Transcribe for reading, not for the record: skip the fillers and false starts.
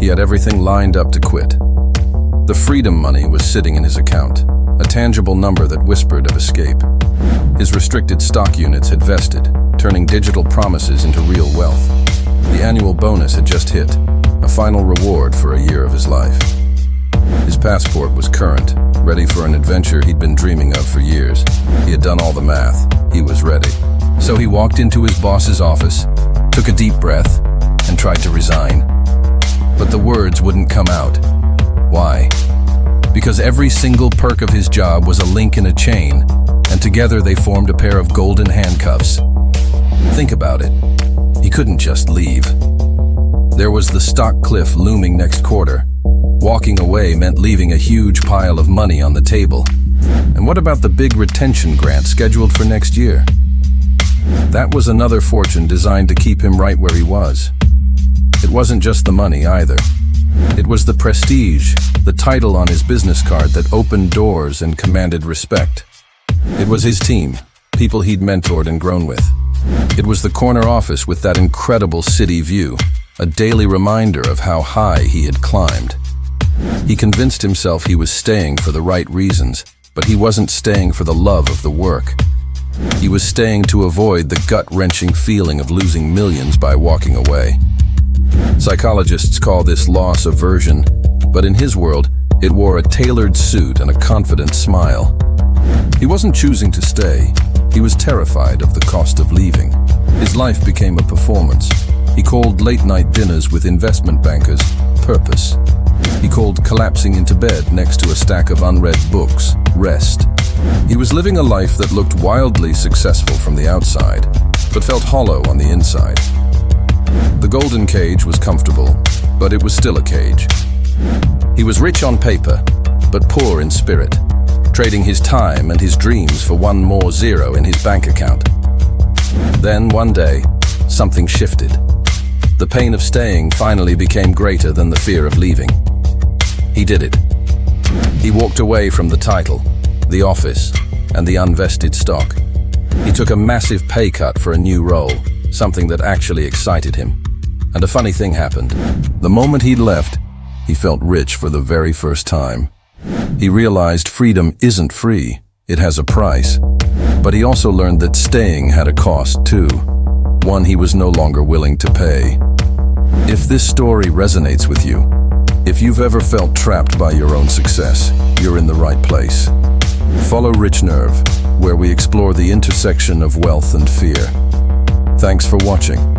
had everything lined up to quit. The freedom money was sitting in his account, a tangible number that whispered of escape. His restricted stock units had vested, turning digital promises into real wealth. The annual bonus had just hit, a final reward for a year of his life. His passport was current, ready for an adventure he'd been dreaming of for years. He had done all the math. He was ready. So he walked into his boss's office, took a deep breath, and tried to resign. But the words wouldn't come out. Why? Because every single perk of his job was a link in a chain, and together they formed a pair of golden handcuffs. Think about it. He couldn't just leave. There was the stock cliff looming next quarter. Walking away meant leaving a huge pile of money on the table. And what about the big retention grant scheduled for next year? That was another fortune designed to keep him right where he was. It wasn't just the money either. It was the prestige, the title on his business card that opened doors and commanded respect. It was his team, people he'd mentored and grown with. It was the corner office with that incredible city view, a daily reminder of how high he had climbed. He convinced himself he was staying for the right reasons, but he wasn't staying for the love of the work. He was staying to avoid the gut-wrenching feeling of losing millions by walking away. Psychologists call this loss aversion, but in his world, it wore a tailored suit and a confident smile. He wasn't choosing to stay. He was terrified of the cost of leaving. His life became a performance. He called late-night dinners with investment bankers purpose. He called collapsing into bed next to a stack of unread books rest. He was living a life that looked wildly successful from the outside, but felt hollow on the inside. The golden cage was comfortable, but it was still a cage. He was rich on paper, but poor in spirit, trading his time and his dreams for one more zero in his bank account. Then, one day, something shifted. The pain of staying finally became greater than the fear of leaving. He did it. He walked away from the title, the office, and the unvested stock. He took a massive pay cut for a new role, something that actually excited him. And a funny thing happened. The moment he'd left, he felt rich for the very first time. He realized freedom isn't free, it has a price. But he also learned that staying had a cost too, one he was no longer willing to pay. If this story resonates with you, if you've ever felt trapped by your own success, you're in the right place. Follow RichNerve, where we explore the intersection of wealth and fear. Thanks for watching.